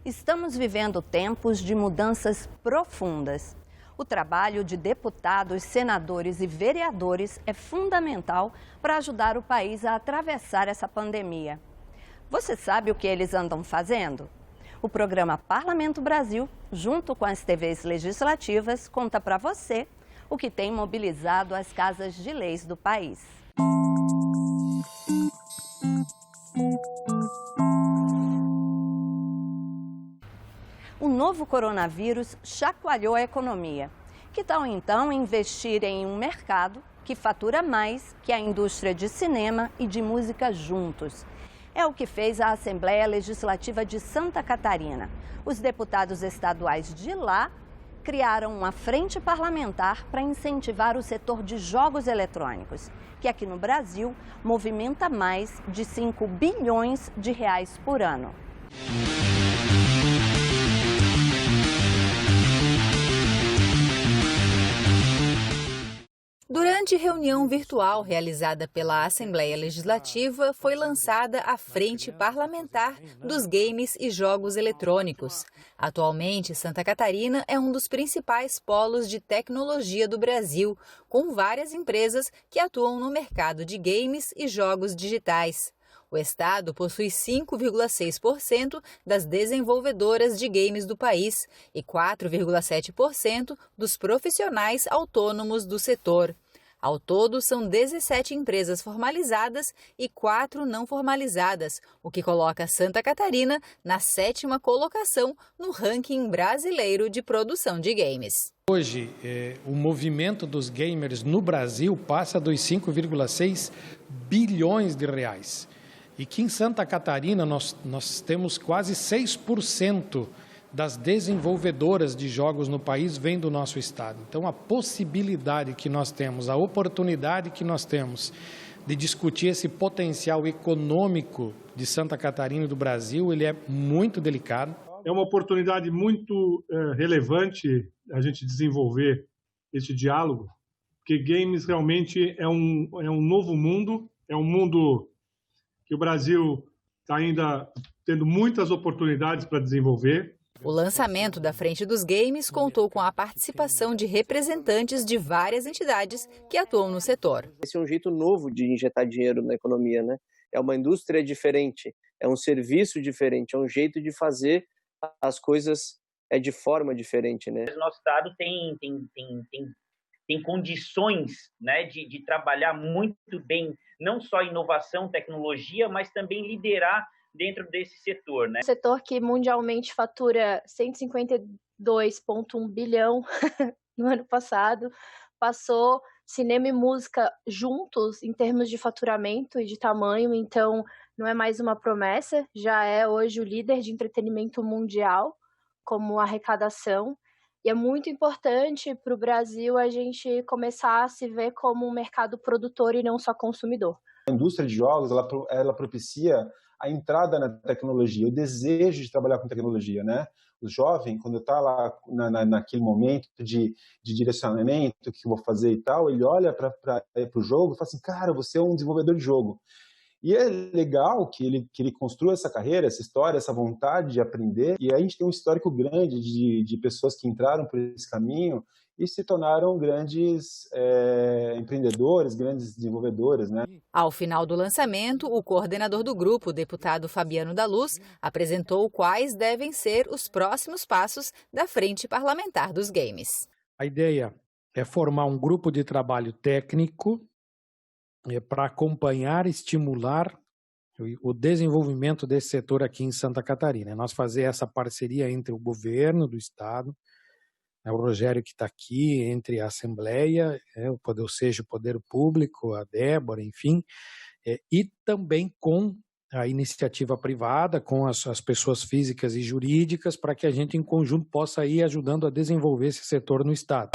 Estamos vivendo tempos de mudanças profundas. O trabalho de deputados, senadores e vereadores é fundamental para ajudar o país a atravessar essa pandemia. Você sabe o que eles andam fazendo? O programa Parlamento Brasil, junto com as TVs legislativas, conta para você o que tem mobilizado as casas de leis do país. O novo coronavírus chacoalhou a economia. Que tal então investir em um mercado que fatura mais que a indústria de cinema e de música juntos? É o que fez a Assembleia Legislativa de Santa Catarina. Os deputados estaduais de lá criaram uma frente parlamentar para incentivar o setor de jogos eletrônicos, que aqui no Brasil movimenta mais de 5 bilhões de reais por ano. Durante reunião virtual realizada pela Assembleia Legislativa, foi lançada a Frente Parlamentar dos Games e Jogos Eletrônicos. Atualmente, Santa Catarina é um dos principais polos de tecnologia do Brasil, com várias empresas que atuam no mercado de games e jogos digitais. O estado possui 5,6% das desenvolvedoras de games do país e 4,7% dos profissionais autônomos do setor. Ao todo, são 17 empresas formalizadas e 4 não formalizadas, o que coloca Santa Catarina na 7ª colocação no ranking brasileiro de produção de games. Hoje, o movimento dos gamers no Brasil passa dos 5,6 bilhões de reais. E que em Santa Catarina nós temos quase 6% das desenvolvedoras de jogos no país vem do nosso estado. Então a possibilidade que nós temos, a oportunidade que nós temos de discutir esse potencial econômico de Santa Catarina e do Brasil, ele é muito delicado. É uma oportunidade muito relevante a gente desenvolver esse diálogo, porque games realmente é um novo mundo, é um mundo que o Brasil está ainda tendo muitas oportunidades para desenvolver. O lançamento da Frente dos Games contou com a participação de representantes de várias entidades que atuam no setor. Esse é um jeito novo de injetar dinheiro na economia, né? É uma indústria diferente, é um serviço diferente, é um jeito de fazer as coisas de forma diferente, né? O nosso estado tem condições, né, de trabalhar muito bem, não só inovação, tecnologia, mas também liderar dentro desse setor, né? Um setor que mundialmente fatura 152,1 bilhão no ano passado, passou cinema e música juntos em termos de faturamento e de tamanho, então não é mais uma promessa, já é hoje o líder de entretenimento mundial como arrecadação. E é muito importante para o Brasil a gente começar a se ver como um mercado produtor e não só consumidor. A indústria de jogos, ela propicia a entrada na tecnologia, o desejo de trabalhar com tecnologia, né? O jovem, quando está lá naquele momento de direcionamento, o que eu vou fazer e tal, ele olha para o jogo e fala assim, cara, você é um desenvolvedor de jogo. E é legal que ele construa essa carreira, essa história, essa vontade de aprender. E aí a gente tem um histórico grande de pessoas que entraram por esse caminho e se tornaram grandes empreendedores, grandes desenvolvedores, né? Ao final do lançamento, o coordenador do grupo, o deputado Fabiano da Luz, apresentou quais devem ser os próximos passos da Frente Parlamentar dos Games. A ideia é formar um grupo de trabalho técnico para acompanhar e estimular o desenvolvimento desse setor aqui em Santa Catarina. Nós fazer essa parceria entre o governo do estado, o Rogério que está aqui, entre a Assembleia, ou seja, o Poder Público, a Débora, enfim, e também com a iniciativa privada, com as pessoas físicas e jurídicas, para que a gente em conjunto possa ir ajudando a desenvolver esse setor no estado.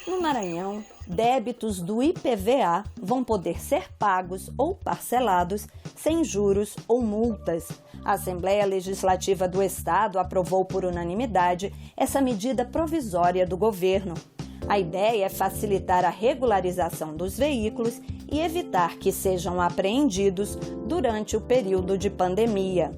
No Maranhão, débitos do IPVA vão poder ser pagos ou parcelados sem juros ou multas. A Assembleia Legislativa do Estado aprovou por unanimidade essa medida provisória do governo. A ideia é facilitar a regularização dos veículos e evitar que sejam apreendidos durante o período de pandemia.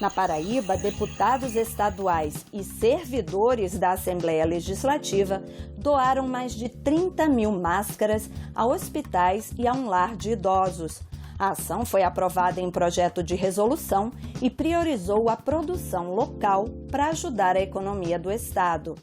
Na Paraíba, deputados estaduais e servidores da Assembleia Legislativa doaram mais de 30 mil máscaras a hospitais e a um lar de idosos. A ação foi aprovada em projeto de resolução e priorizou a produção local para ajudar a economia do estado.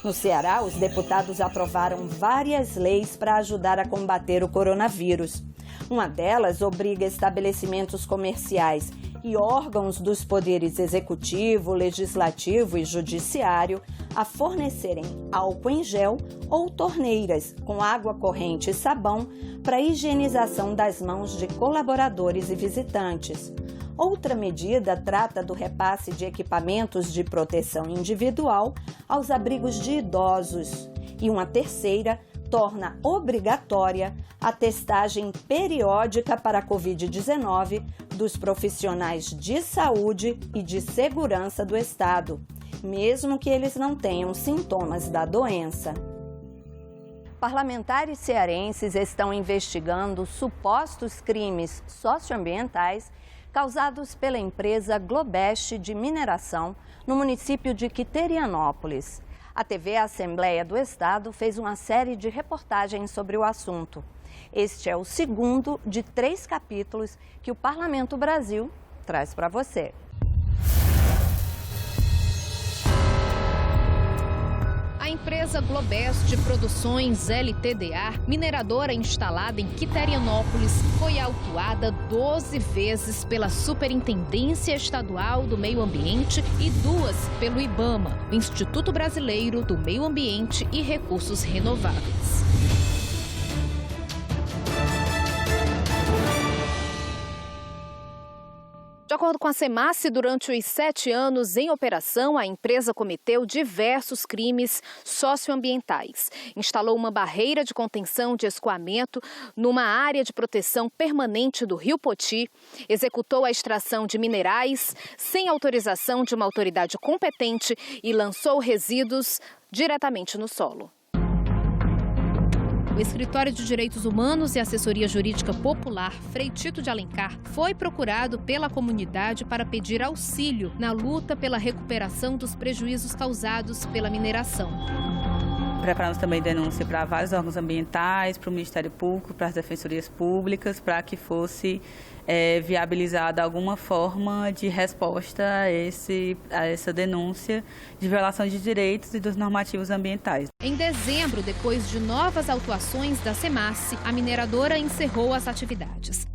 No Ceará, os deputados aprovaram várias leis para ajudar a combater o coronavírus. Uma delas obriga estabelecimentos comerciais e órgãos dos poderes executivo, legislativo e judiciário a fornecerem álcool em gel ou torneiras com água corrente e sabão para higienização das mãos de colaboradores e visitantes. Outra medida trata do repasse de equipamentos de proteção individual aos abrigos de idosos. E uma terceira torna obrigatória a testagem periódica para a Covid-19 dos profissionais de saúde e de segurança do Estado, mesmo que eles não tenham sintomas da doença. Parlamentares cearenses estão investigando supostos crimes socioambientais causados pela empresa Globeste de Mineração no município de Quiterianópolis. A TV Assembleia do Estado fez uma série de reportagens sobre o assunto. Este é o segundo de 3 capítulos que o Parlamento Brasil traz para você. A empresa Globeste Produções LTDA, mineradora instalada em Quiterianópolis, foi autuada 12 vezes pela Superintendência Estadual do Meio Ambiente e 2 pelo IBAMA, o Instituto Brasileiro do Meio Ambiente e Recursos Renováveis. De acordo com a SEMASSE, durante os 7 anos em operação, a empresa cometeu diversos crimes socioambientais. Instalou uma barreira de contenção de escoamento numa área de proteção permanente do Rio Poti, executou a extração de minerais sem autorização de uma autoridade competente e lançou resíduos diretamente no solo. O Escritório de Direitos Humanos e Assessoria Jurídica Popular, Frei Tito de Alencar, foi procurado pela comunidade para pedir auxílio na luta pela recuperação dos prejuízos causados pela mineração. Preparamos também denúncia para vários órgãos ambientais, para o Ministério Público, para as defensorias públicas, para que fosse viabilizada alguma forma de resposta a essa denúncia de violação de direitos e dos normativos ambientais. Em dezembro, depois de novas autuações da SEMASSE, a mineradora encerrou as atividades.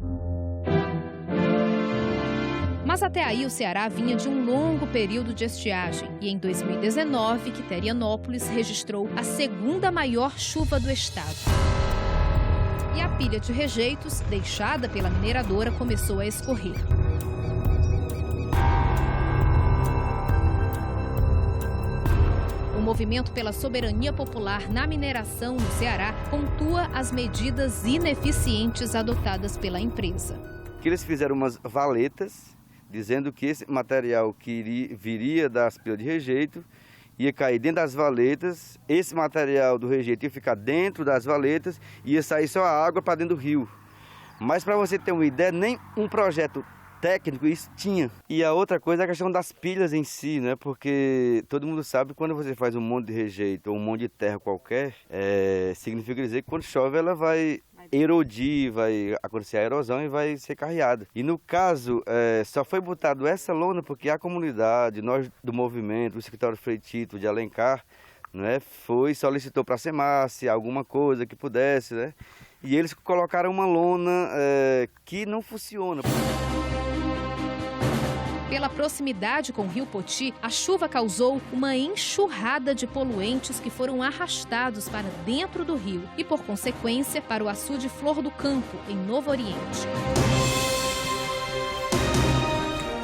Mas até aí o Ceará vinha de um longo período de estiagem e em 2019, Quiterianópolis registrou a 2ª maior chuva do estado. E a pilha de rejeitos, deixada pela mineradora, começou a escorrer. O movimento pela soberania popular na mineração no Ceará pontua as medidas ineficientes adotadas pela empresa. Que eles fizeram umas valetas dizendo que esse material que viria das pilhas de rejeito ia cair dentro das valetas, esse material do rejeito ia ficar dentro das valetas e ia sair só a água para dentro do rio. Mas para você ter uma ideia, nem um projeto técnico isso tinha. E a outra coisa é a questão das pilhas em si, né? Porque todo mundo sabe que quando você faz um monte de rejeito ou um monte de terra qualquer, significa dizer que quando chove ela vai erodir, vai acontecer a erosão e vai ser carreada. E no caso, só foi botado essa lona porque a comunidade, nós do movimento, o escritório Frei Tito de Alencar, né, solicitou para a SEMASSE alguma coisa que pudesse, né? E eles colocaram uma lona que não funciona. Pela proximidade com o Rio Poti, a chuva causou uma enxurrada de poluentes que foram arrastados para dentro do rio e, por consequência, para o açude Flor do Campo, em Novo Oriente.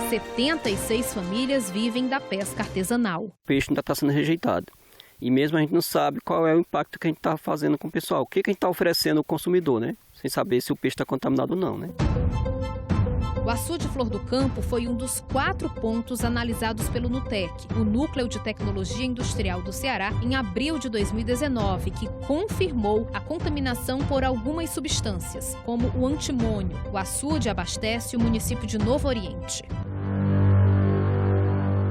76 famílias vivem da pesca artesanal. O peixe ainda está sendo rejeitado. E mesmo a gente não sabe qual é o impacto que a gente está fazendo com o pessoal. O que a gente está oferecendo ao consumidor, né? Sem saber se o peixe está contaminado ou não, né? O açude Flor do Campo foi um dos 4 pontos analisados pelo NUTEC, o Núcleo de Tecnologia Industrial do Ceará, em abril de 2019, que confirmou a contaminação por algumas substâncias, como o antimônio. O açude abastece o município de Novo Oriente.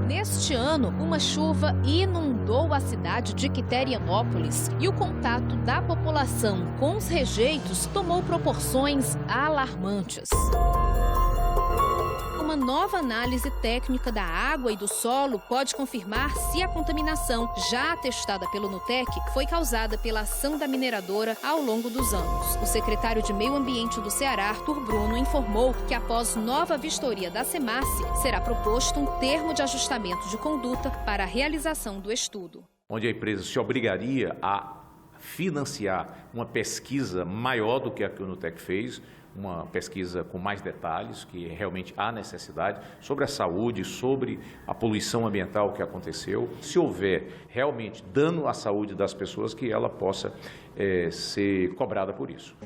Neste ano, uma chuva inundou a cidade de Quiterianópolis e o contato da população com os rejeitos tomou proporções alarmantes. Uma nova análise técnica da água e do solo pode confirmar se a contaminação, já atestada pelo NUTEC, foi causada pela ação da mineradora ao longo dos anos. O secretário de Meio Ambiente do Ceará, Arthur Bruno, informou que após nova vistoria da SEMASSE, será proposto um termo de ajustamento de conduta para a realização do estudo. Onde a empresa se obrigaria a financiar uma pesquisa maior do que a que o NUTEC fez, uma pesquisa com mais detalhes, que realmente há necessidade, sobre a saúde, sobre a poluição ambiental que aconteceu. Se houver realmente dano à saúde das pessoas, que ela possa ser cobrada por isso.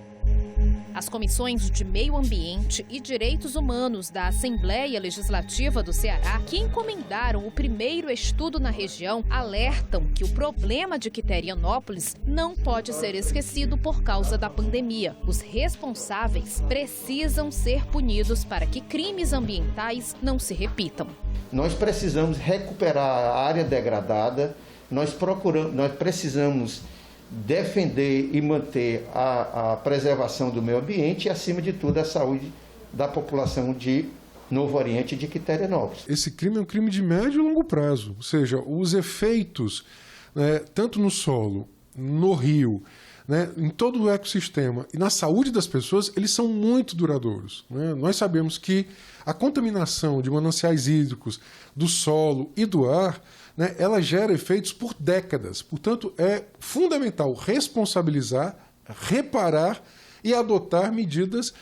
As comissões de Meio Ambiente e Direitos Humanos da Assembleia Legislativa do Ceará, que encomendaram o primeiro estudo na região, alertam que o problema de Quiterianópolis não pode ser esquecido por causa da pandemia. Os responsáveis precisam ser punidos para que crimes ambientais não se repitam. Nós precisamos recuperar a área degradada, nós precisamos defender e manter a preservação do meio ambiente e, acima de tudo, a saúde da população de Novo Oriente e de Quiterianópolis. Esse crime é um crime de médio e longo prazo, ou seja, os efeitos, tanto no solo, no rio, em todo o ecossistema e na saúde das pessoas, eles são muito duradouros. Nós sabemos que a contaminação de mananciais hídricos, do solo e do ar, ela gera efeitos por décadas. Portanto, é fundamental responsabilizar, reparar e adotar medidas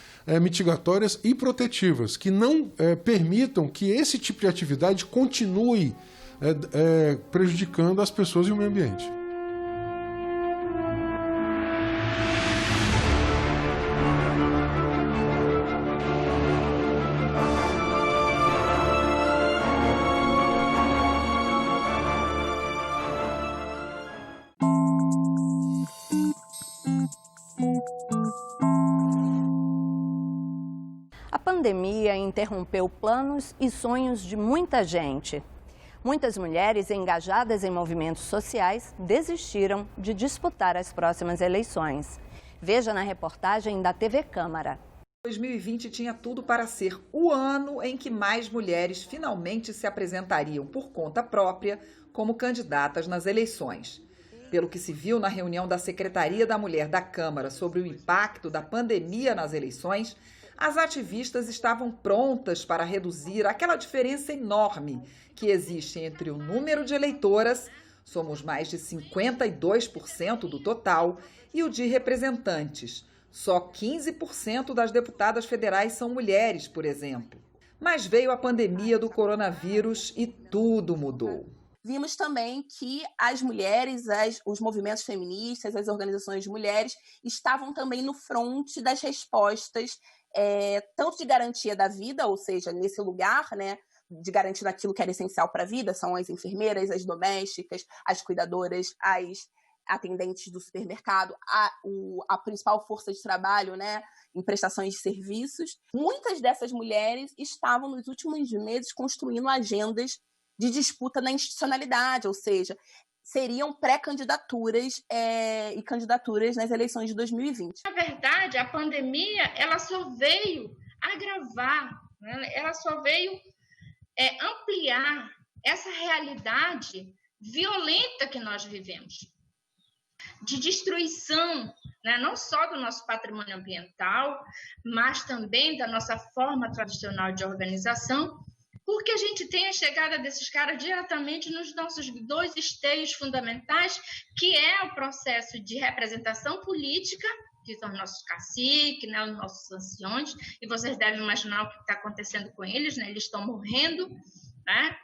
mitigatórias e protetivas que não permitam que esse tipo de atividade continue prejudicando as pessoas e o meio ambiente. A pandemia interrompeu planos e sonhos de muita gente. Muitas mulheres engajadas em movimentos sociais desistiram de disputar as próximas eleições. Veja na reportagem da TV Câmara. 2020 tinha tudo para ser o ano em que mais mulheres finalmente se apresentariam por conta própria como candidatas nas eleições. Pelo que se viu na reunião da Secretaria da Mulher da Câmara sobre o impacto da pandemia nas eleições, as ativistas estavam prontas para reduzir aquela diferença enorme que existe entre o número de eleitoras, somos mais de 52% do total, e o de representantes. Só 15% das deputadas federais são mulheres, por exemplo. Mas veio a pandemia do coronavírus e tudo mudou. Vimos também que as mulheres, os movimentos feministas, as organizações de mulheres estavam também no fronte das respostas, tanto de garantia da vida, ou seja, nesse lugar, de garantir aquilo que era essencial para a vida, são as enfermeiras, as domésticas, as cuidadoras, as atendentes do supermercado, a principal força de trabalho, em prestações de serviços. Muitas dessas mulheres estavam nos últimos meses construindo agendas de disputa na institucionalidade, ou seja, seriam pré-candidaturas e candidaturas nas eleições de 2020. Na verdade, a pandemia ela só veio agravar, ela só veio ampliar essa realidade violenta que nós vivemos, de destruição, não só do nosso patrimônio ambiental, mas também da nossa forma tradicional de organização, porque a gente tem a chegada desses caras diretamente nos nossos 2 esteios fundamentais, que é o processo de representação política, que são os nossos caciques, os nossos anciões, e vocês devem imaginar o que está acontecendo com eles, eles estão morrendo,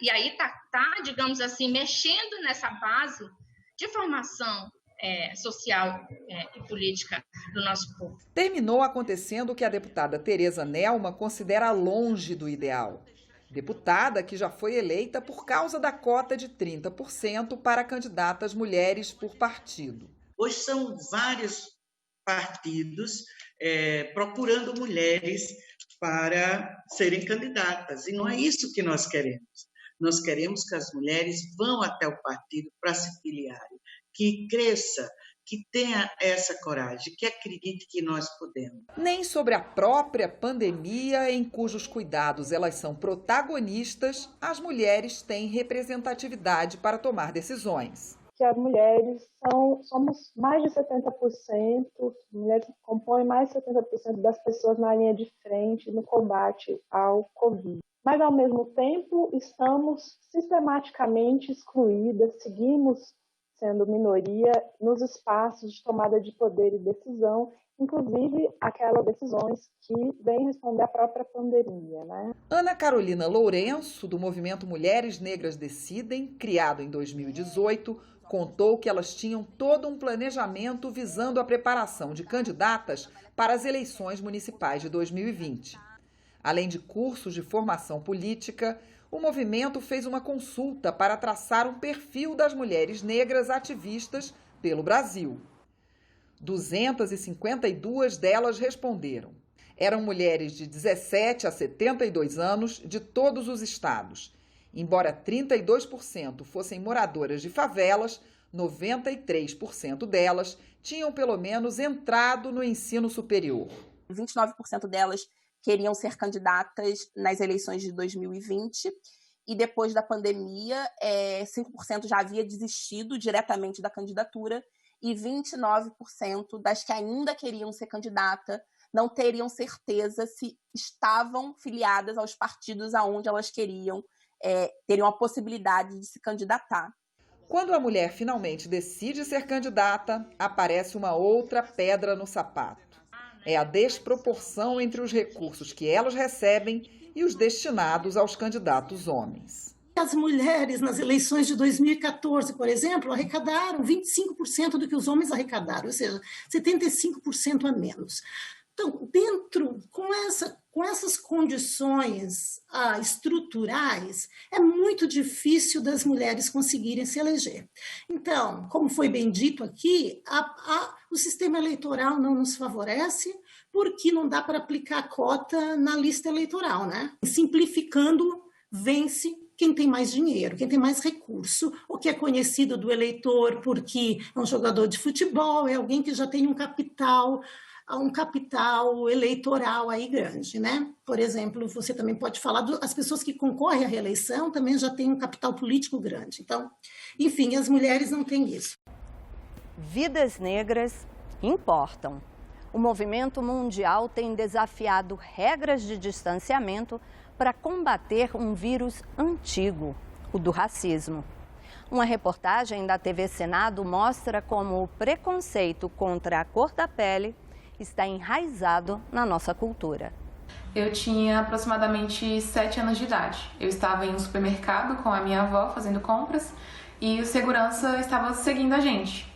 e aí está, digamos assim, mexendo nessa base de formação social e política do nosso povo. Terminou acontecendo o que a deputada Tereza Nelma considera longe do ideal. Deputada que já foi eleita por causa da cota de 30% para candidatas mulheres por partido. Hoje são vários partidos procurando mulheres para serem candidatas, e não é isso que nós queremos. Nós queremos que as mulheres vão até o partido para se filiarem, que cresça, que tenha essa coragem, que acredite que nós podemos. Nem sobre a própria pandemia, em cujos cuidados elas são protagonistas, as mulheres têm representatividade para tomar decisões. Que as mulheres somos mais de 70%, mulheres compõem mais de 70% das pessoas na linha de frente no combate ao Covid. Mas, ao mesmo tempo, estamos sistematicamente excluídas, seguimos sendo minoria nos espaços de tomada de poder e decisão, inclusive aquelas decisões que vêm responder à própria pandemia, né? Ana Carolina Lourenço, do movimento Mulheres Negras Decidem, criado em 2018, contou que elas tinham todo um planejamento visando a preparação de candidatas para as eleições municipais de 2020. Além de cursos de formação política, o movimento fez uma consulta para traçar um perfil das mulheres negras ativistas pelo Brasil. 252 delas responderam. Eram mulheres de 17 a 72 anos de todos os estados. Embora 32% fossem moradoras de favelas, 93% delas tinham pelo menos entrado no ensino superior. 29% delas queriam ser candidatas nas eleições de 2020 e depois da pandemia, 5% já havia desistido diretamente da candidatura e 29% das que ainda queriam ser candidata não teriam certeza se estavam filiadas aos partidos aonde elas queriam, teriam a possibilidade de se candidatar. Quando a mulher finalmente decide ser candidata, aparece uma outra pedra no sapato. É a desproporção entre os recursos que elas recebem e os destinados aos candidatos homens. As mulheres, nas eleições de 2014, por exemplo, arrecadaram 25% do que os homens arrecadaram, ou seja, 75% a menos. Então, com essas condições estruturais, é muito difícil das mulheres conseguirem se eleger. Então, como foi bem dito aqui, o sistema eleitoral não nos favorece, porque não dá para aplicar cota na lista eleitoral, né? Simplificando, vence quem tem mais dinheiro, quem tem mais recurso, ou que é conhecido do eleitor porque é um jogador de futebol, é alguém que já tem um capital eleitoral aí grande, né? Por exemplo, você também pode falar as pessoas que concorrem à reeleição também já têm um capital político grande. Então, enfim, as mulheres não têm isso. Vidas negras importam. O movimento mundial tem desafiado regras de distanciamento para combater um vírus antigo, o do racismo. Uma reportagem da TV Senado mostra como o preconceito contra a cor da pele está enraizado na nossa cultura. Eu tinha aproximadamente 7 anos de idade. Eu estava em um supermercado com a minha avó fazendo compras e o segurança estava seguindo a gente.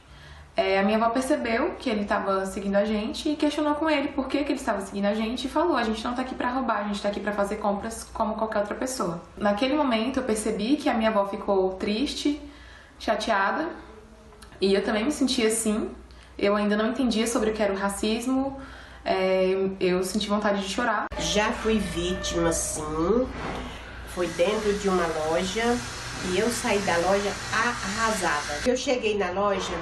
A minha avó percebeu que ele estava seguindo a gente e questionou com ele por que ele estava seguindo a gente e falou: a gente não está aqui para roubar, a gente está aqui para fazer compras como qualquer outra pessoa. Naquele momento eu percebi que a minha avó ficou triste, chateada, e eu também me sentia assim. Eu ainda não entendia sobre o que era o racismo, eu senti vontade de chorar. Já fui vítima, sim, foi dentro de uma loja e eu saí da loja arrasada. Eu cheguei na loja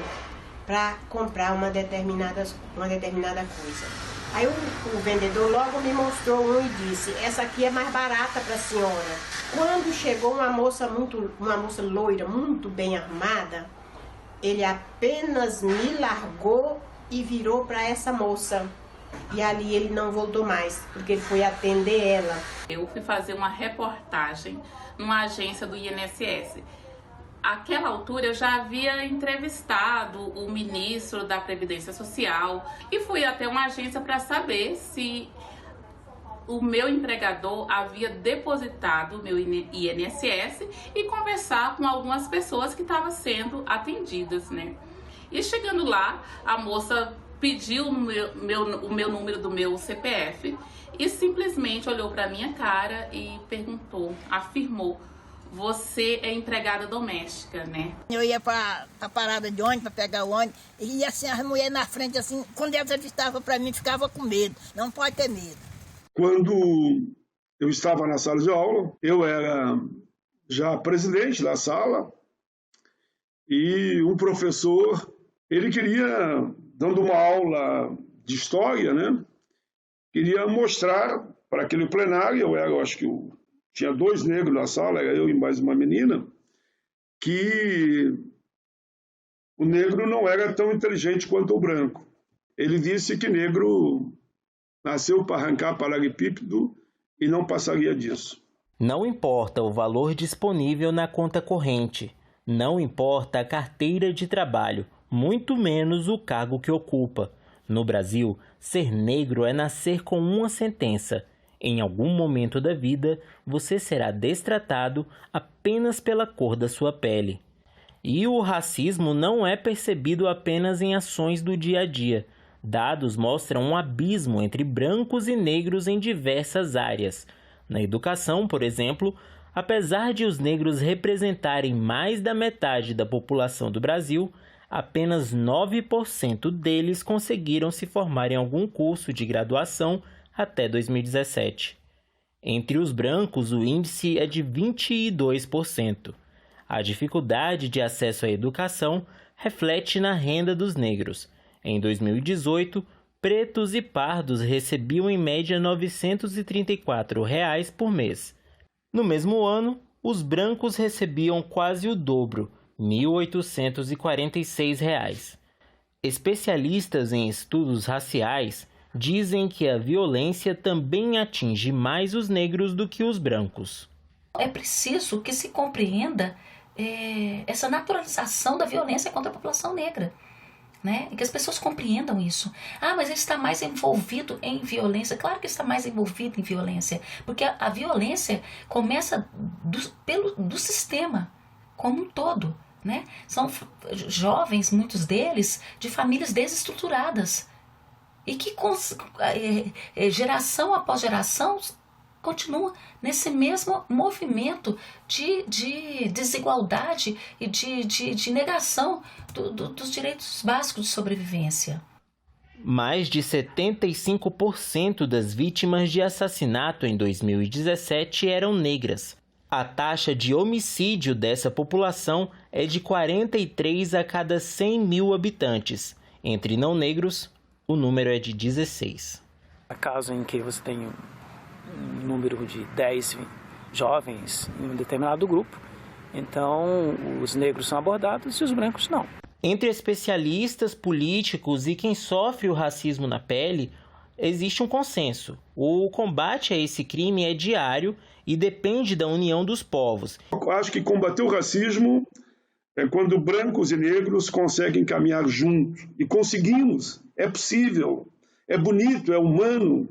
para comprar uma determinada coisa. Aí o vendedor logo me mostrou um e disse: essa aqui é mais barata para a senhora. Quando chegou uma moça loira, muito bem armada, ele apenas me largou e virou para essa moça. E ali ele não voltou mais, porque ele foi atender ela. Eu fui fazer uma reportagem numa agência do INSS. Àquela altura eu já havia entrevistado o ministro da Previdência Social e fui até uma agência para saber se o meu empregador havia depositado o meu INSS e conversar com algumas pessoas que estavam sendo atendidas, né? E chegando lá, a moça pediu o meu número do meu CPF e simplesmente olhou para minha cara e perguntou, afirmou: você é empregada doméstica, né? Eu ia para a parada de ônibus, para pegar o ônibus, e assim, as mulheres na frente, assim, quando elas avistavam para mim, ficava com medo. Não pode ter medo. Quando eu estava na sala de aula, eu era já presidente da sala, e o professor, ele queria, dando uma aula de história, né, queria mostrar para aquele plenário, eu acho que tinha 2 negros na sala, era eu e mais uma menina, que o negro não era tão inteligente quanto o branco. Ele disse que negro nasceu para arrancar paralelepípedo e não passaria disso. Não importa o valor disponível na conta corrente, não importa a carteira de trabalho, muito menos o cargo que ocupa. No Brasil, ser negro é nascer com uma sentença. Em algum momento da vida, você será destratado apenas pela cor da sua pele. E o racismo não é percebido apenas em ações do dia a dia. Dados mostram um abismo entre brancos e negros em diversas áreas. Na educação, por exemplo, apesar de os negros representarem mais da metade da população do Brasil, apenas 9% deles conseguiram se formar em algum curso de graduação até 2017. Entre os brancos, o índice é de 22%. A dificuldade de acesso à educação reflete na renda dos negros. Em 2018, pretos e pardos recebiam em média R$ 934 por mês. No mesmo ano, os brancos recebiam quase o dobro, R$ 1.846. Especialistas em estudos raciais dizem que a violência também atinge mais os negros do que os brancos. É preciso que se compreenda essa naturalização da violência contra a população negra, né? E que as pessoas compreendam isso. Mas ele está mais envolvido em violência. Claro que está mais envolvido em violência, porque a violência começa do sistema como um todo, né? São jovens, muitos deles, de famílias desestruturadas, e que geração após geração continua nesse mesmo movimento de desigualdade e de negação dos direitos básicos de sobrevivência. Mais de 75% das vítimas de assassinato em 2017 eram negras. A taxa de homicídio dessa população é de 43 a cada 100 mil habitantes. Entre não negros, o número é de 16. Caso em que você tem um número de 10 jovens em um determinado grupo, então os negros são abordados e os brancos não. Entre especialistas, políticos e quem sofre o racismo na pele, existe um consenso. O combate a esse crime é diário e depende da união dos povos. Eu acho que combater o racismo é quando brancos e negros conseguem caminhar juntos. E conseguimos. É possível. É bonito, é humano.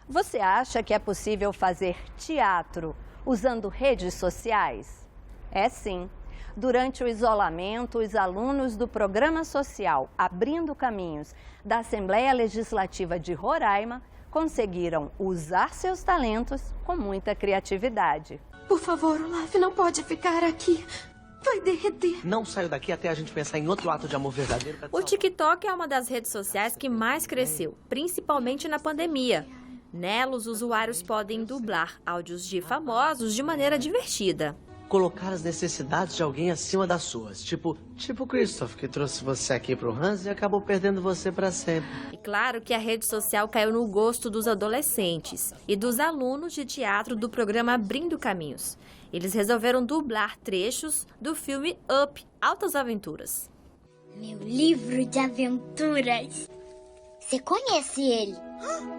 Você acha que é possível fazer teatro usando redes sociais? É sim. Durante o isolamento, os alunos do Programa Social Abrindo Caminhos da Assembleia Legislativa de Roraima conseguiram usar seus talentos com muita criatividade. Por favor, Olaf, não pode ficar aqui. Vai derreter. Não saio daqui até a gente pensar em outro ato de amor verdadeiro. O TikTok é uma das redes sociais que mais cresceu, principalmente na pandemia. Nela, os usuários podem dublar áudios de famosos de maneira divertida. Colocar as necessidades de alguém acima das suas. Tipo Christoph, que trouxe você aqui pro Hans e acabou perdendo você para sempre. E claro que a rede social caiu no gosto dos adolescentes e dos alunos de teatro do programa Abrindo Caminhos. Eles resolveram dublar trechos do filme Up, Altas Aventuras. Meu livro de aventuras. Você conhece ele?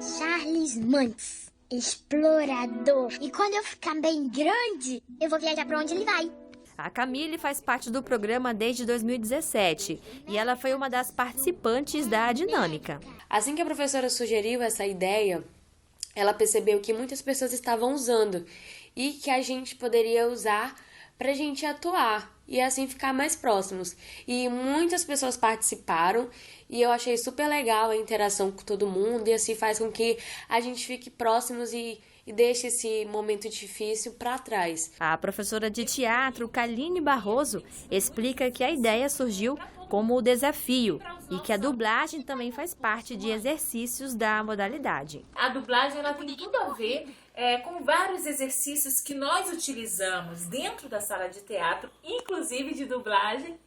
Charles Mantz. Explorador. E quando eu ficar bem grande, eu vou viajar para onde ele vai. A Camille faz parte do programa desde 2017 e ela foi uma das participantes da dinâmica. Assim que a professora sugeriu essa ideia, ela percebeu que muitas pessoas estavam usando e que a gente poderia usar para a gente atuar e assim ficar mais próximos. E muitas pessoas participaram e eu achei super legal a interação com todo mundo e assim faz com que a gente fique próximos e deixe esse momento difícil para trás. A professora de teatro, Kaline Barroso, explica que a ideia surgiu como desafio e que a dublagem também faz parte de exercícios da modalidade. A dublagem ela tem tudo a ver com vários exercícios que nós utilizamos dentro da sala de teatro, inclusive de dublagem,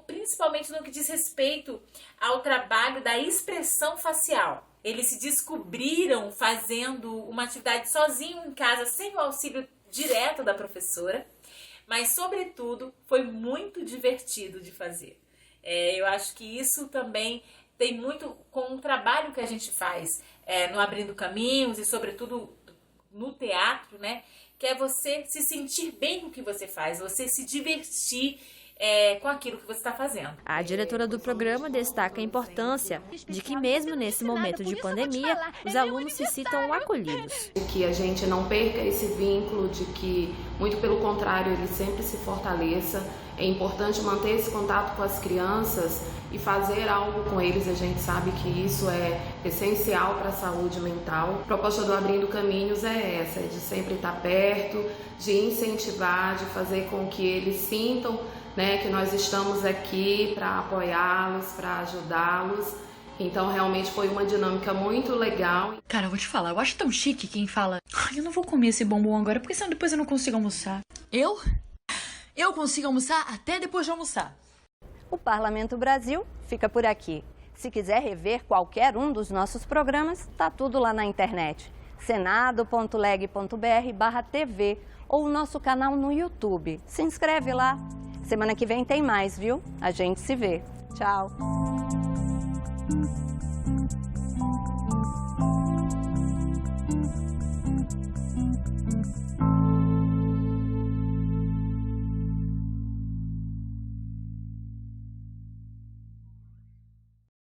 principalmente no que diz respeito ao trabalho da expressão facial. Eles se descobriram fazendo uma atividade sozinho em casa, sem o auxílio direto da professora, mas, sobretudo, foi muito divertido de fazer. Eu acho que isso também tem muito com o trabalho que a gente faz no Abrindo Caminhos e, sobretudo, no teatro, né? Que é você se sentir bem com o que você faz, você se divertir com aquilo que você está fazendo. A diretora do programa destaca a importância de que, mesmo nesse momento de pandemia, os alunos se sintam acolhidos. Que a gente não perca esse vínculo, de que, muito pelo contrário, ele sempre se fortaleça. É importante manter esse contato com as crianças e fazer algo com eles. A gente sabe que isso é essencial para a saúde mental. A proposta do Abrindo Caminhos é essa, de sempre estar perto, de incentivar, de fazer com que eles sintam, né, que nós estamos aqui para apoiá-los, para ajudá-los. Então, realmente foi uma dinâmica muito legal. Cara, eu vou te falar, eu acho tão chique quem fala: eu não vou comer esse bombom agora, porque senão depois eu não consigo almoçar. Eu consigo almoçar até depois de almoçar. O Parlamento Brasil fica por aqui. Se quiser rever qualquer um dos nossos programas, tá tudo lá na internet. senado.leg.br/TV ou o nosso canal no YouTube. Se inscreve lá. Semana que vem tem mais, viu? A gente se vê. Tchau.